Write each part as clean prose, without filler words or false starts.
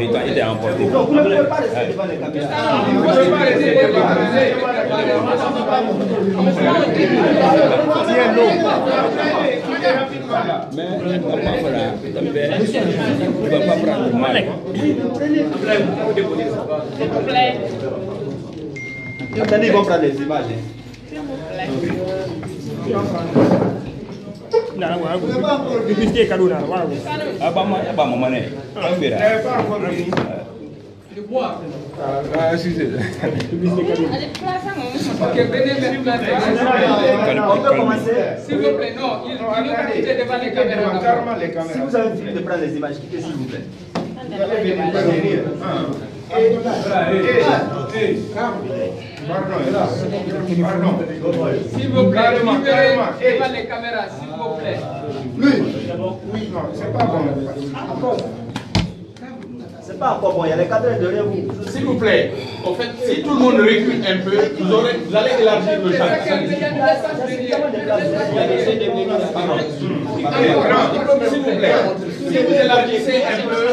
Il est emporté. Vous ne pouvez pas rester devant les caméras. Vous ne pouvez pas rester devant ne va pas prendre mal. Attendez, ils vont prendre les images. On peut commencer. S'il vous plaît, non, il va quitter devant les caméras. Si vous avez fini de prendre les images, quittez s'il vous plaît. S'il vous plaît, libérez devant les caméras, s'il vous plaît. Oui, non, c'est pas bon. C'est pas encore bon, il y a les cadres derrière vous. S'il vous plaît, en fait, si tout le monde recule un peu, vous allez élargir le champ. S'il vous plaît, si vous élargissez un peu,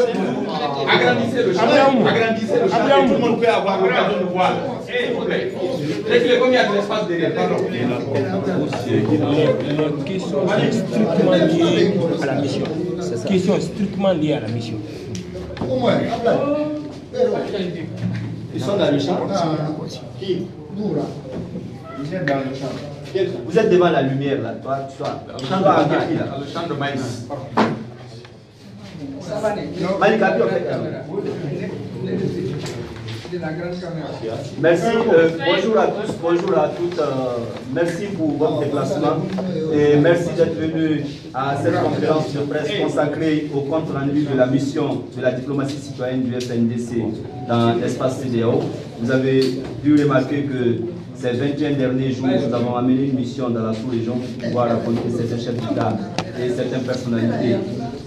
agrandissez le champ. Agrandissez le champ et tout le monde peut avoir l'occasion de voir. S'il vous plaît. Reculez comme il y a de l'espace derrière. Pardon. Notre question est strictement liée à la mission. Question strictement liée à la mission. Ils sont dans le champ. Vous êtes devant la lumière là, toi, le champ là. Le champ de maïs. Malik Abi, en fait. Merci, bonjour à tous, bonjour à toutes. Merci pour votre déplacement et merci d'être venu à cette conférence de presse consacrée au compte rendu de la mission de la diplomatie citoyenne du FNDC dans l'espace CEDEAO. Vous avez dû remarquer que ces 21 derniers jours, nous avons amené une mission dans la sous-région pour pouvoir raconter certains chefs d'État et certaines personnalités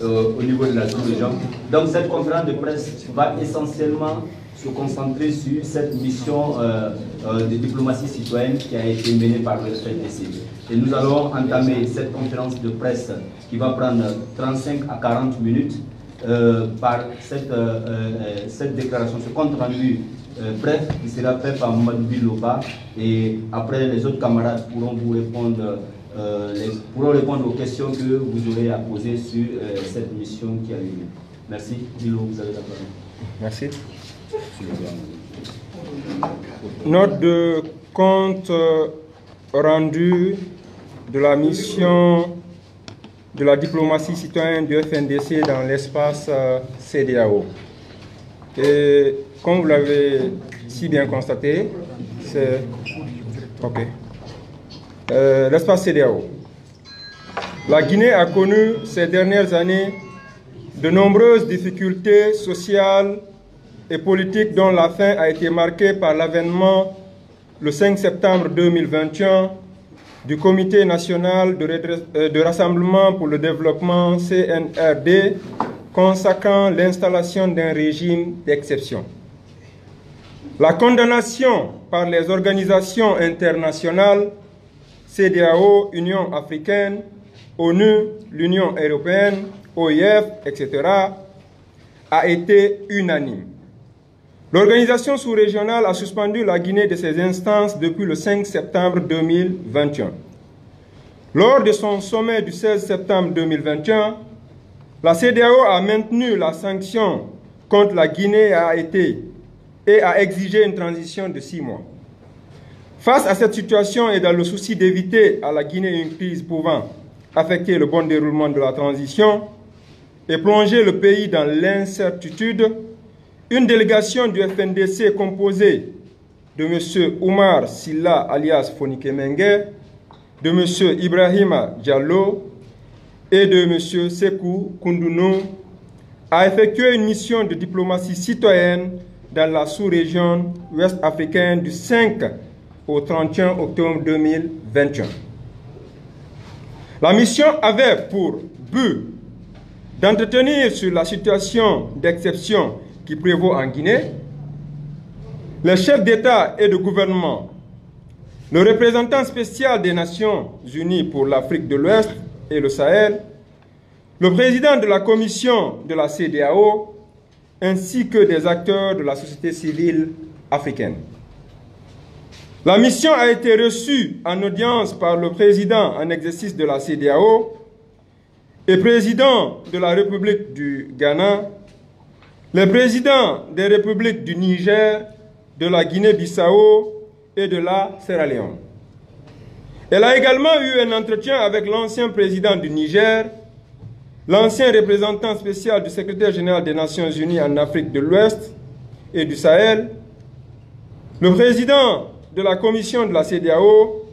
au niveau de la sous-région. Donc cette conférence de presse va essentiellement se concentrer sur cette mission de diplomatie citoyenne qui a été menée par le FNDC. Et nous allons entamer cette conférence de presse qui va prendre 35 à 40 minutes par cette déclaration, ce compte rendu bref qui sera fait par Mamadou Biloba, et après les autres camarades pourront vous répondre, aux questions que vous aurez à poser sur cette mission qui a eu lieu. Merci. Bilo, vous avez la parole. Merci. Note de compte rendu de la mission de la diplomatie citoyenne du FNDC dans l'espace CEDEAO. Et comme vous l'avez si bien constaté, c'est l'espace CEDEAO. La Guinée a connu ces dernières années de nombreuses difficultés sociales et politiques dont la fin a été marquée par l'avènement le 5 septembre 2021 du Comité national de rassemblement pour le développement CNRD consacrant l'installation d'un régime d'exception. La condamnation par les organisations internationales, CEDEAO, Union africaine, ONU, l'Union européenne, OIF, etc., a été unanime. L'organisation sous-régionale a suspendu la Guinée de ses instances depuis le 5 septembre 2021. Lors de son sommet du 16 septembre 2021, la CEDEAO a maintenu la sanction contre la Guinée et a exigé une transition de 6 mois. Face à cette situation et dans le souci d'éviter à la Guinée une crise pouvant affecter le bon déroulement de la transition et plonger le pays dans l'incertitude, une délégation du FNDC composée de M. Oumar Silla alias Fonike Mengue, de M. Ibrahima Diallo et de M. Sekou Koundounou a effectué une mission de diplomatie citoyenne dans la sous-région ouest africaine du 5 au 31 octobre 2021. La mission avait pour but d'entretenir sur la situation d'exception qui prévaut en Guinée, les chefs d'État et de gouvernement le représentant spécial des Nations Unies pour l'Afrique de l'Ouest et le Sahel, le président de la commission de la CEDEAO, ainsi que des acteurs de la société civile africaine. La mission a été reçue en audience par le président en exercice de la CEDEAO et président de la République du Ghana, le président des républiques du Niger, de la Guinée-Bissau et de la Sierra Leone. Elle a également eu un entretien avec l'ancien président du Niger, l'ancien représentant spécial du secrétaire général des Nations Unies en Afrique de l'Ouest et du Sahel, le président de la commission de la CEDEAO,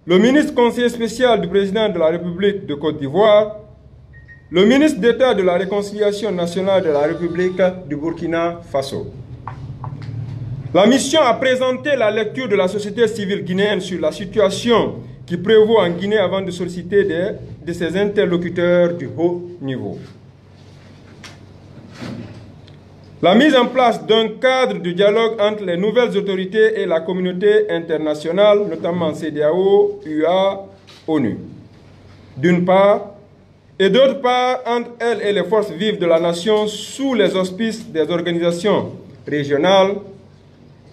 le ministre conseiller spécial du président de la République de Côte d'Ivoire, le ministre d'État de la Réconciliation nationale de la République du Burkina Faso. La mission a présenté la lecture de la société civile guinéenne sur la situation qui prévaut en Guinée avant de solliciter de ses interlocuteurs du haut niveau. La mise en place d'un cadre de dialogue entre les nouvelles autorités et la communauté internationale, notamment CEDEAO, UA, ONU, d'une part, et d'autre part entre elles et les forces vives de la nation sous les auspices des organisations régionales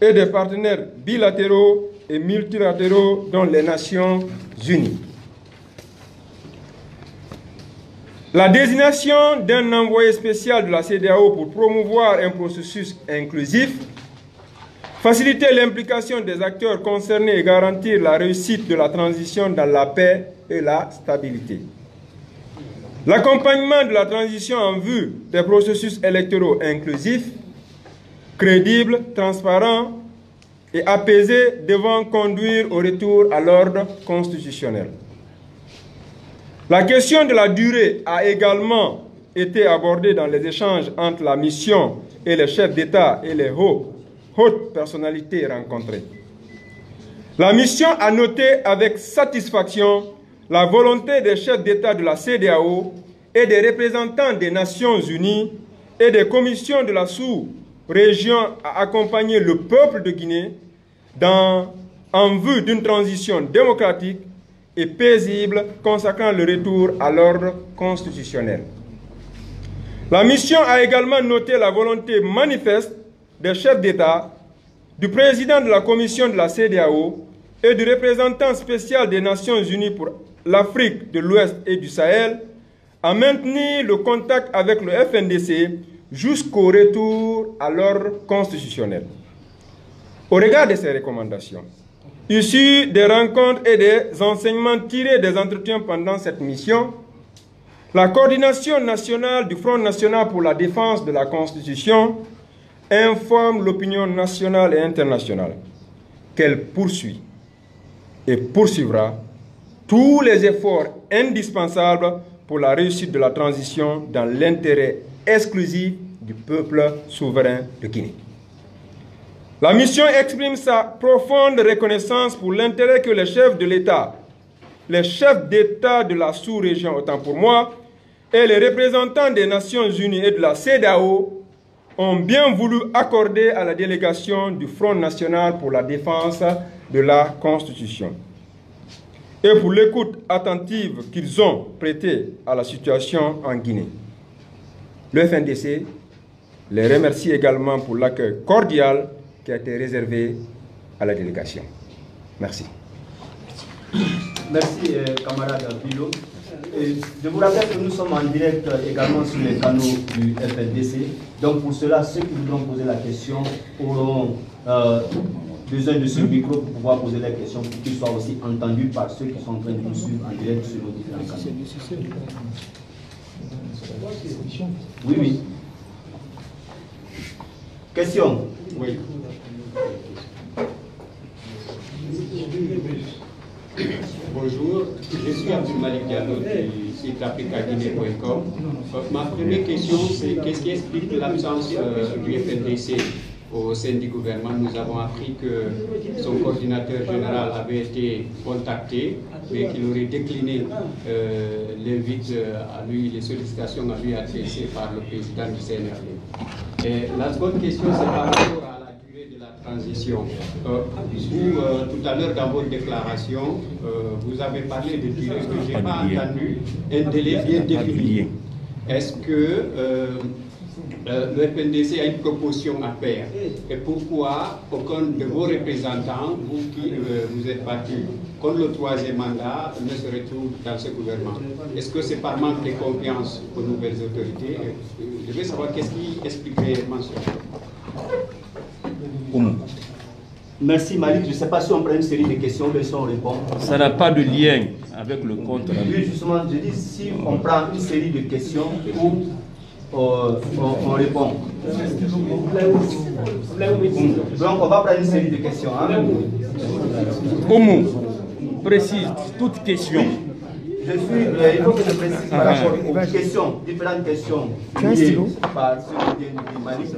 et des partenaires bilatéraux et multilatéraux dont les Nations Unies. La désignation d'un envoyé spécial de la CEDEAO pour promouvoir un processus inclusif, faciliter l'implication des acteurs concernés et garantir la réussite de la transition dans la paix et la stabilité. L'accompagnement de la transition en vue des processus électoraux inclusifs, crédibles, transparents et apaisés devant conduire au retour à l'ordre constitutionnel. La question de la durée a également été abordée dans les échanges entre la mission et les chefs d'État et les hautes personnalités rencontrées. La mission a noté avec satisfaction la volonté des chefs d'État de la CEDEAO et des représentants des Nations Unies et des commissions de la sous-région à accompagner le peuple de Guinée en vue d'une transition démocratique et paisible consacrant le retour à l'ordre constitutionnel. La mission a également noté la volonté manifeste des chefs d'État, du président de la commission de la CEDEAO et du représentant spécial des Nations Unies pour l'Afrique de l'Ouest et du Sahel à maintenir le contact avec le FNDC jusqu'au retour à l'ordre constitutionnel. Au regard de ces recommandations, issues des rencontres et des enseignements tirés des entretiens pendant cette mission, la coordination nationale du Front national pour la défense de la Constitution informe l'opinion nationale et internationale qu'elle poursuit et poursuivra tous les efforts indispensables pour la réussite de la transition dans l'intérêt exclusif du peuple souverain de Guinée. La mission exprime sa profonde reconnaissance pour l'intérêt que les chefs de l'État, les chefs d'État de la sous-région, autant pour moi, et les représentants des Nations Unies et de la CEDEAO ont bien voulu accorder à la délégation du Front national pour la défense de la Constitution et pour l'écoute attentive qu'ils ont prêtée à la situation en Guinée. Le FNDC les remercie également pour l'accueil cordial qui a été réservé à la délégation. Merci. Merci, camarade Bilo. Je vous rappelle que nous sommes en direct également sur les canaux du FNDC. Donc pour cela, ceux qui voudront poser la question auront besoin de ce micro pour pouvoir poser la question, pour qu'ils soient aussi entendus par ceux qui sont en train de nous suivre en direct sur nos différents canaux. Oui, oui. Question? Oui. Bonjour, je suis Abdul Malik Diallo du site africaguinée.com. Ma première question, c'est qu'est-ce qui explique l'absence du FNDC au sein du gouvernement? Nous avons appris que son coordinateur général avait été contacté, mais qu'il aurait décliné l'invite à lui, les sollicitations à lui adressées par le président du CNRD. Et la seconde question, c'est par rapport à la durée de la transition. Vous, tout à l'heure, dans votre déclaration, vous avez parlé de durée que je n'ai pas entendu, un délai bien défini. Est-ce que le FNDC a une proposition à faire? Et pourquoi aucun de vos représentants, vous qui vous êtes battus contre le troisième mandat, ne se retrouve dans ce gouvernement? Est-ce que c'est par manque de confiance aux nouvelles autorités? Je veux savoir qu'est-ce qui explique réellement cela. Merci Malik. Je ne sais pas si on prend une série de questions, mais si on répond. Ça n'a pas de lien avec le compte. Oui, justement, je dis si on prend une série de questions où on répond. Donc on va prendre une série de questions. Hein? Oumou, précise toute question. Il faut que je précise par rapport aux questions, différentes questions liées par ce que vient de dire Malik.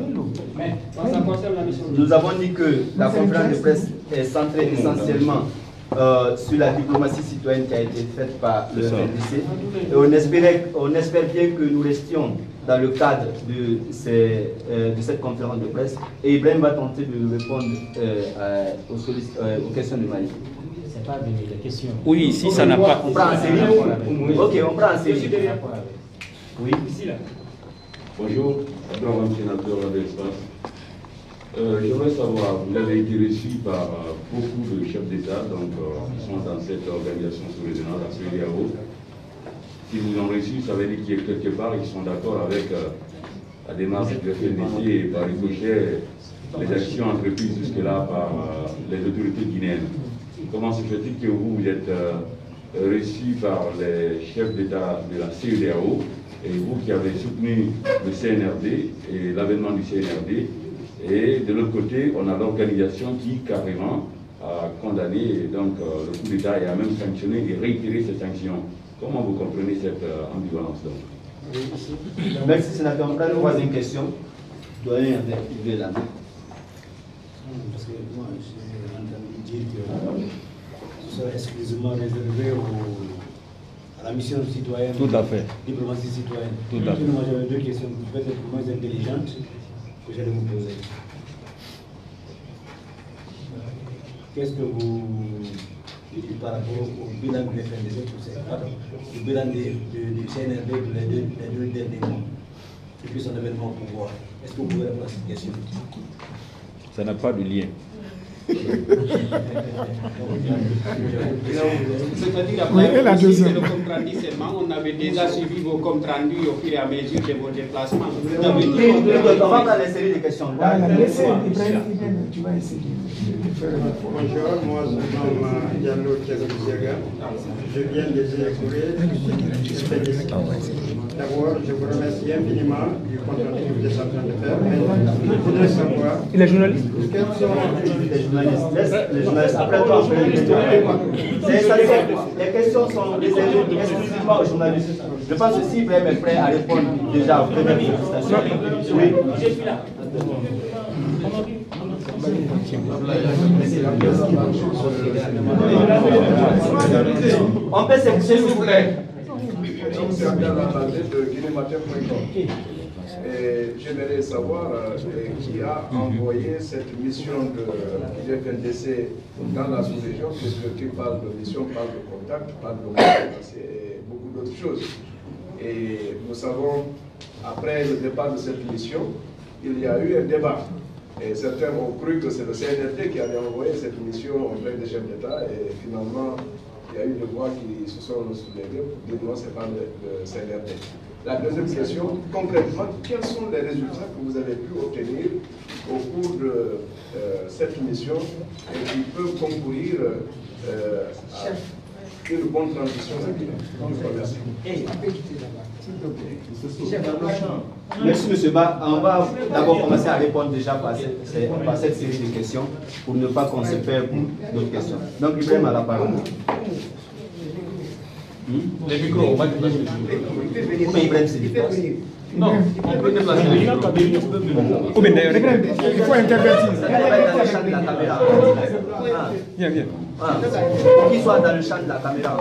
Nous avons dit que la conférence de presse est centrée essentiellement sur la diplomatie citoyenne qui a été faite par le FNDC. Et on espère bien que nous restions dans le cadre de cette conférence de presse. Et Ibrahim va tenter de répondre aux questions de Malik. C'est pas des questions. Oui, si ça n'a pas... On prend en série. Ok, on prend en série. Oui. Bonjour, Abdourahmane sénateur de l'espace. J'aimerais savoir, vous avez été reçu par beaucoup de chefs d'État, donc qui sont dans cette organisation sous-régionale, la CEDEAO. Si vous ont reçu, ça veut dire qu'il y a quelque part, ils sont d'accord avec la démarche du FNDC et par ricochet les actions entreprises jusque-là par les autorités guinéennes. Comment se fait-il que vous êtes reçu par les chefs d'État de la CEDEAO et vous qui avez soutenu le CNRD et l'avènement du CNRD, et de l'autre côté, on a l'organisation qui carrément a condamné donc, le coup d'État et a même sanctionné et réitéré ces sanctions. Comment vous comprenez cette ambivalence donc? Merci sénateur. On prend une troisième question. Doyen avec Yves Lamé. Parce que moi, j'ai entendu dire que ce serait exclusivement réservé à la mission citoyenne. Tout à fait. Diplomatie citoyenne. Tout à fait. Moi, j'avais deux questions peut-être moins intelligentes que j'allais vous poser. Qu'est-ce que vous dites par rapport au bilan du FNDC, le bilan du CNRD pour les deux derniers mois, depuis son événement au pouvoir? Est-ce que vous pouvez répondre à cette question? Ça n'a pas de lien. C'est-à-dire après c'est le compte rendu seulement, on avait déjà suivi vos comptes rendus au fur et à mesure de vos déplacements. Vous avez dit, on va prendre les séries de questions. Tu vas essayer de faire un effort. Bonjour, moi je m'appelle Diallo Tchèque-Ziaga. Je viens des Écourés. D'abord, je vous remercie infiniment du compte rendu que vous êtes en train de faire. Mais je voudrais savoir. Il est journaliste. Quels sont les journalistes? Laisse les journalistes. Après toi, on peut les questions. Les questions sont réservées exclusivement aux journalistes. Je pense que si Ibrahim est prêt à répondre déjà aux premières manifestations. Oui, je suis là. On peut s'écouter s'il vous plaît. De guinématin.com. Et j'aimerais savoir qui a envoyé cette mission de FNDC dans la sous-région, puisque tu parles de mission, parle de contact, parle de et beaucoup d'autres choses. Et nous savons, après le départ de cette mission, il y a eu un débat. Et certains ont cru que c'est le CNRD qui avait envoyé cette mission auprès des chefs d'État, et finalement, il y a eu des voix qui se sont soulevées pour dire non, ce n'est pas le CNRD. La deuxième question, concrètement, quels sont les résultats que vous avez pu obtenir au cours de cette mission et qui peuvent concourir à une bonne transition à Guinée? Merci M. Ba. On va d'abord commencer à répondre déjà par cette série de questions pour ne pas qu'on se perde pour d'autres questions. Donc Ibrahim a la parole. Les micros, on va déplacer les micros. Mais Ibrahim c'est différent. Non, on peut déplacer les micros. Il faut intervertir. Dans le champ de la caméra. Viens, viens. Pour qu'il soit dans le champ de la caméra.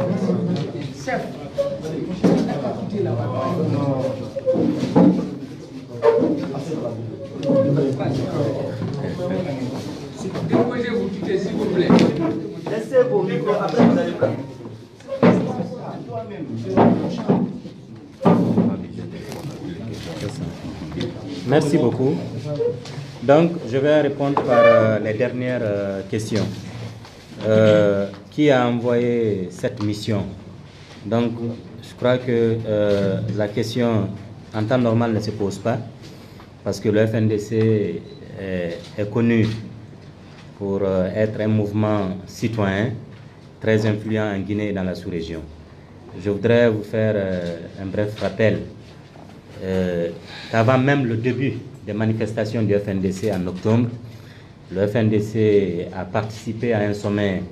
Déposez vos tickets, s'il vous plaît. Laissez vos micros, après vous allez prendre. Merci beaucoup. Donc, je vais répondre par les dernières questions. Qui a envoyé cette mission? Donc, je crois que la question en temps normal ne se pose pas, parce que le FNDC est connu pour être un mouvement citoyen très influent en Guinée et dans la sous-région. Je voudrais vous faire un bref rappel qu'avant même le début des manifestations du FNDC en octobre, le FNDC a participé à un sommet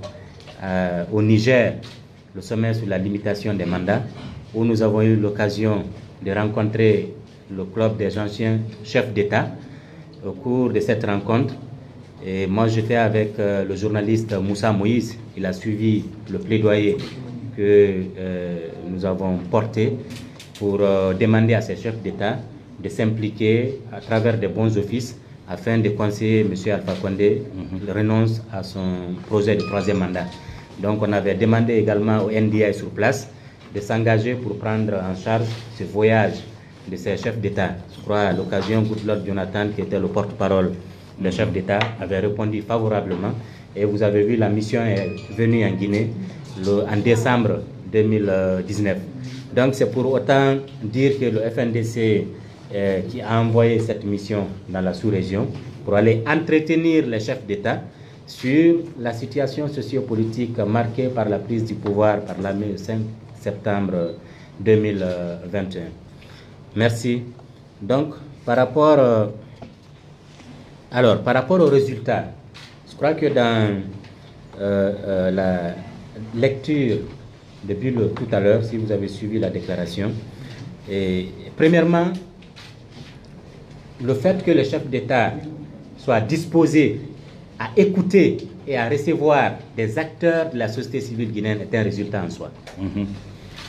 au Niger, le sommet sur la limitation des mandats, où nous avons eu l'occasion de rencontrer le club des anciens chefs d'État. Au cours de cette rencontre, et moi j'étais avec le journaliste Moussa Moïse, il a suivi le plaidoyer que nous avons porté pour demander à ces chefs d'État de s'impliquer à travers de bons offices afin de conseiller M. Alpha Condé renonce à son projet de 3e mandat. Donc on avait demandé également au NDI sur place de s'engager pour prendre en charge ce voyage de ces chefs d'État. Je crois à l'occasion, Goodluck Jonathan, qui était le porte-parole des chefs d'État, avait répondu favorablement. Et vous avez vu, la mission est venue en Guinée en décembre 2019. Donc c'est pour autant dire que le FNDC qui a envoyé cette mission dans la sous-région pour aller entretenir les chefs d'État sur la situation sociopolitique marquée par la prise du pouvoir par l'armée le 5 septembre 2021. Merci. Donc, par rapport aux résultats, je crois que dans la lecture depuis tout à l'heure, si vous avez suivi la déclaration, et premièrement, le fait que les chefs d'État soient disposés à écouter et à recevoir des acteurs de la société civile guinéenne est un résultat en soi.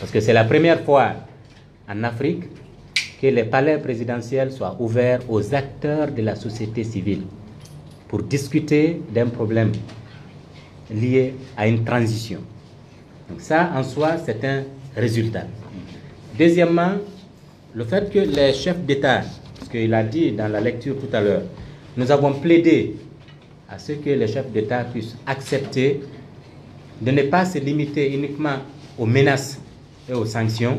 Parce que c'est la première fois en Afrique que les palais présidentiels soient ouverts aux acteurs de la société civile pour discuter d'un problème lié à une transition. Donc ça, en soi, c'est un résultat. Deuxièmement, le fait que les chefs d'État, ce qu'il a dit dans la lecture tout à l'heure, nous avons plaidé à ce que les chefs d'État puissent accepter de ne pas se limiter uniquement aux menaces et aux sanctions,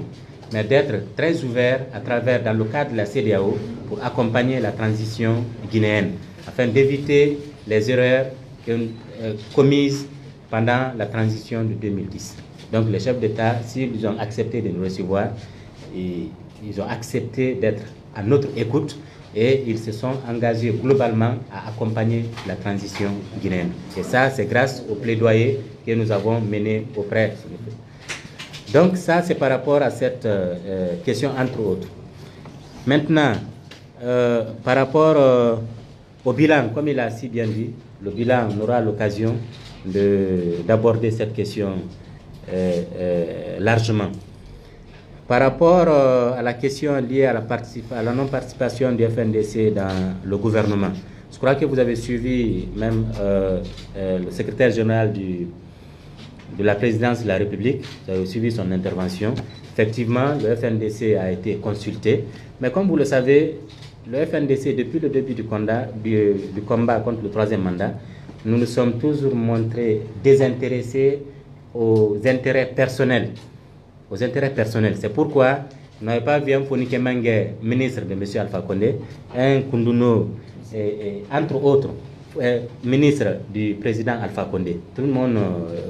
mais d'être très ouverts à travers, dans le cadre de la CEDEAO, pour accompagner la transition guinéenne, afin d'éviter les erreurs commises pendant la transition de 2010. Donc les chefs d'État, s'ils ont accepté de nous recevoir, ils ont accepté d'être à notre écoute et ils se sont engagés globalement à accompagner la transition guinéenne. Et ça, c'est grâce au plaidoyer que nous avons mené auprès. Donc ça, c'est par rapport à cette question, entre autres. Maintenant, par rapport au bilan, comme il a si bien dit, le bilan, on aura l'occasion d'aborder cette question largement. Par rapport à la question liée à la non-participation du FNDC dans le gouvernement, je crois que vous avez suivi même le secrétaire général de la présidence de la République, vous avez suivi son intervention. Effectivement, le FNDC a été consulté, mais comme vous le savez, le FNDC, depuis le début du combat contre le 3e mandat, nous nous sommes toujours montrés désintéressés aux intérêts personnels. C'est pourquoi nous n'avons pas vu un Fonike Mengue, ministre de M. Alpha Condé, un Kunduno, entre autres, ministre du président Alpha Condé. Tout le monde,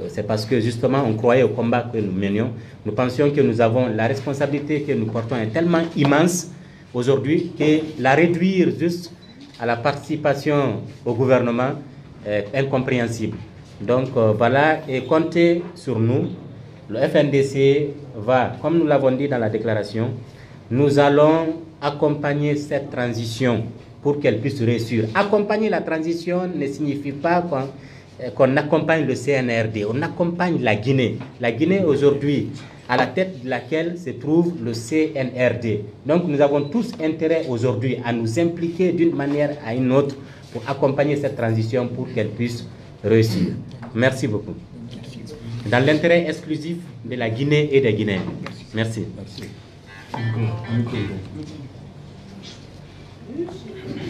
c'est parce que justement on croyait au combat que nous menions. Nous pensions que nous avons la responsabilité que nous portons est tellement immense aujourd'hui que la réduire juste à la participation au gouvernement est incompréhensible. Donc voilà, et comptez sur nous. Le FNDC va, comme nous l'avons dit dans la déclaration, nous allons accompagner cette transition pour qu'elle puisse réussir. Accompagner la transition ne signifie pas qu'on accompagne le CNRD, on accompagne la Guinée. La Guinée aujourd'hui, à la tête de laquelle se trouve le CNRD. Donc nous avons tous intérêt aujourd'hui à nous impliquer d'une manière à une autre pour accompagner cette transition pour qu'elle puisse réussir. Merci beaucoup. Dans l'intérêt exclusif de la Guinée et des Guinéens. Merci.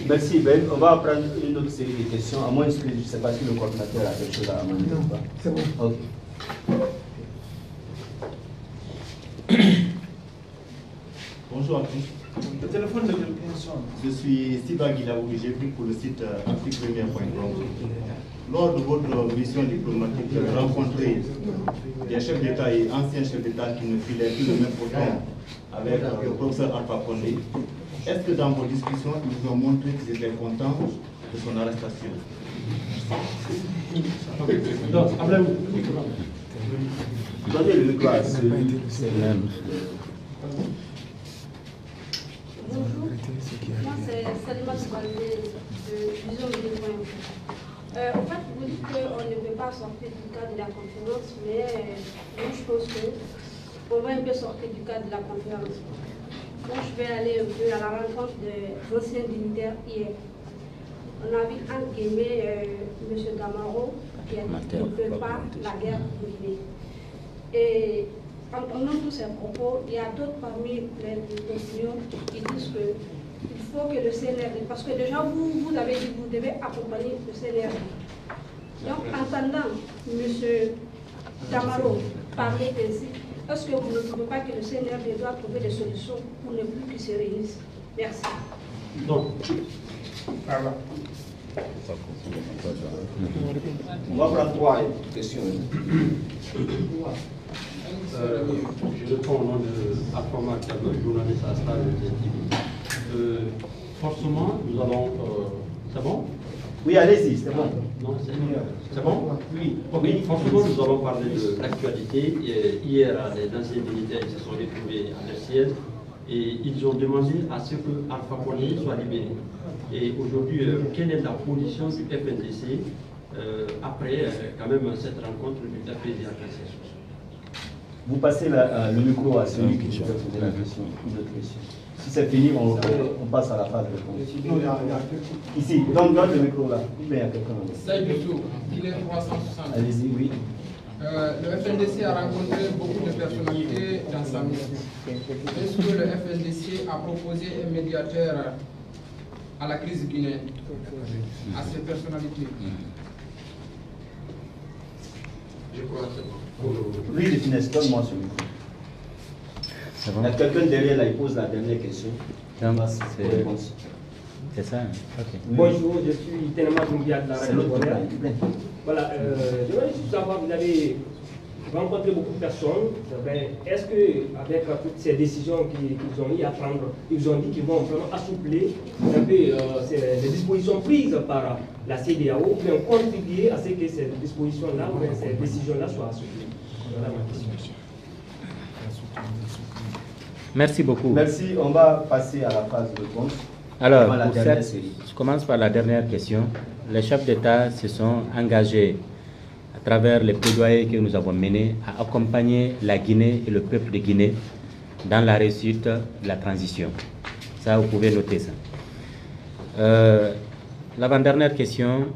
Merci Ben. On va prendre une autre série de questions, à moins que je ne sais pas si le coordinateur a quelque chose à amender ou pas. C'est bon. Ok. Bonjour à tous. Le téléphone de quelqu'un sonne. Je suis Siba Guilaoui, j'écris pour le site afriquepremière.com. Lors de votre mission diplomatique, vous avez rencontré des chefs d'État et anciens chefs d'État qui ne filaient plus le même coton avec le professeur Alpha Condé. Est-ce que dans vos discussions, ils vous ont montré qu'ils étaient contents de son arrestation? Donc, appelez-vous. Donnez le micro à celui. Bonjour, moi c'est Salima Soubalé de Vision de En fait, vous dites qu'on ne peut pas sortir du cadre de la conférence, mais moi je pense qu'on va un peu sortir du cadre de la conférence. Moi je vais aller un peu à la rencontre des anciens dignitaires hier. On a vu entre guillemets M. Damaro qui a dit qu'il ne peut pas la guerre de Guinée. Et en entendant tous ces propos, il y a d'autres parmi les opinions qui disent qu'il faut que le CNRD, parce que déjà vous avez dit que vous devez accompagner le CNRD. Donc, entendant M. Damaro parler ainsi, est-ce que vous ne trouvez pas que le CNRD doit trouver des solutions pour ne plus qu'ils se réunissent? Merci. Non. On va prendre 3 questions. Je réponds au nom de Afama, journaliste à Star TV. Forcément, nous allons. C'est bon? Oui, allez-y, c'est bon. Non, c'est bon? Oui. Oui, forcément, nous allons parler de l'actualité. Hier, les anciens militaires se sont retrouvés à leur siège et ils ont demandé à ce que Alpha Condé soit libéré. Et aujourd'hui, quelle est la position du FNDC après quand même cette rencontre du président Kassé? Vous passez le micro à celui qui veut poser la question. Si c'est fini, on passe à la phase de réponse. Ici, donne le micro là. Il y a quelqu'un. Saïdou, Guinée 360. Allez-y, oui. Le FNDC a rencontré beaucoup de personnalités dans sa mission. Est-ce que le FNDC a proposé un médiateur à la crise guinéenne, à ces personnalités? Je crois que c'est bon. Oui, de finesse, donne-moi ce micro. Il y a quelqu'un derrière là, il pose la dernière question. C'est ça. Okay. Bonjour, je suis Téléma Doumbia de la radio. Voilà, je voudrais juste savoir, vous avez rencontré beaucoup de personnes. Est-ce qu'avec toutes ces décisions qu'ils ont eu à prendre, ils ont dit qu'ils vont vraiment assouplir un peu les dispositions prises par la CEDEAO ou bien contribuer à ce que ces dispositions-là ou bien ces décisions-là soient assouplies? Voilà ma question. Merci beaucoup. Merci, on va passer à la phase de réponse. Alors, je commence par la dernière question. Les chefs d'État se sont engagés à travers les plaidoyers que nous avons menés à accompagner la Guinée et le peuple de Guinée dans la réussite de la transition. Ça, vous pouvez noter ça. L'avant-dernière question,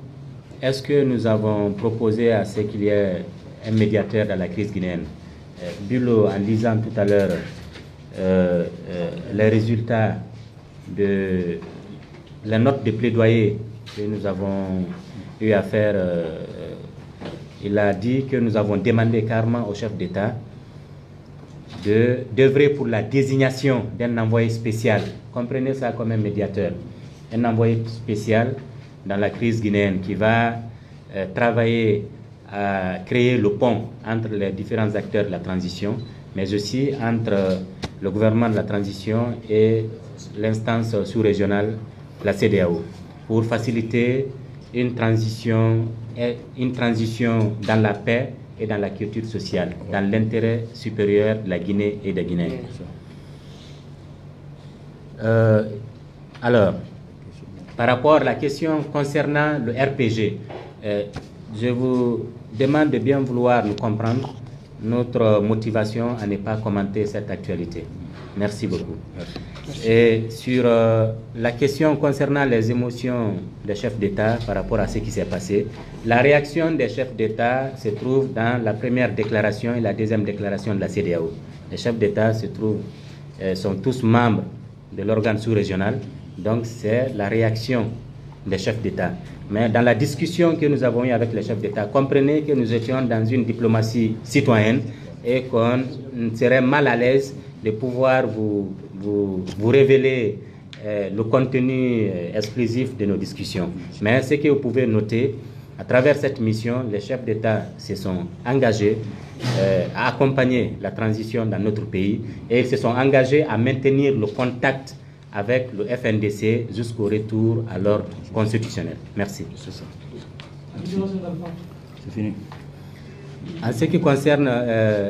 est-ce que nous avons proposé à ce qu'il y ait un médiateur dans la crise guinéenne? Bulo, en lisant tout à l'heure les résultats de la note de plaidoyer que nous avons eu à faire, il a dit que nous avons demandé carrément au chef d'État d'œuvrer pour la désignation d'un envoyé spécial. Comprenez ça comme un médiateur. Un envoyé spécial dans la crise guinéenne qui va travailler à créer le pont entre les différents acteurs de la transition, mais aussi entre le gouvernement de la transition et l'instance sous-régionale, la CEDEAO, pour faciliter une transition dans la paix et dans la culture sociale, dans l'intérêt supérieur de la Guinée et des Guinéens. Alors, par rapport à la question concernant le RPG, je vous demande de bien vouloir nous comprendre. Notre motivation à ne pas commenter cette actualité. Merci beaucoup. Merci. Et sur la question concernant les émotions des chefs d'État par rapport à ce qui s'est passé, la réaction des chefs d'État se trouve dans la première déclaration et la deuxième déclaration de la CEDEAO. Les chefs d'État sont tous membres de l'organe sous-régional, donc c'est la réaction des chefs d'État. Mais dans la discussion que nous avons eue avec les chefs d'État, comprenez que nous étions dans une diplomatie citoyenne et qu'on serait mal à l'aise de pouvoir vous révéler le contenu exclusif de nos discussions. Mais ce que vous pouvez noter, à travers cette mission, les chefs d'État se sont engagés à accompagner la transition dans notre pays et ils se sont engagés à maintenir le contact avec le FNDC jusqu'au retour à l'ordre constitutionnel. Merci. C'est ça. C'est fini. En ce qui concerne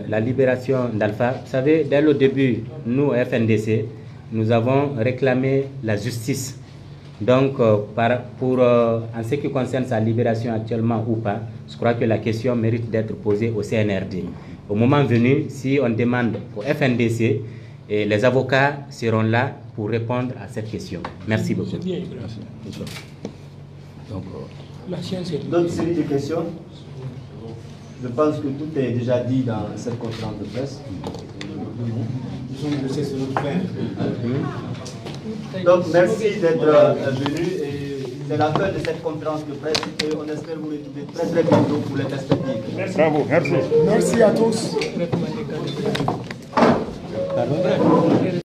la libération d'Alpha, vous savez, dès le début, nous, FNDC, nous avons réclamé la justice. Donc, en ce qui concerne sa libération actuellement ou pas, je crois que la question mérite d'être posée au CNRD. Au moment venu, si on demande au FNDC, et les avocats seront là pour répondre à cette question. Merci beaucoup. D'autres séries de questions? Je pense que tout est déjà dit dans cette conférence de presse. Donc merci d'être venu et c'est la fin de cette conférence de presse et on espère vous retrouver très très bientôt pour les perspectives. Merci. Merci à tous. Pardon?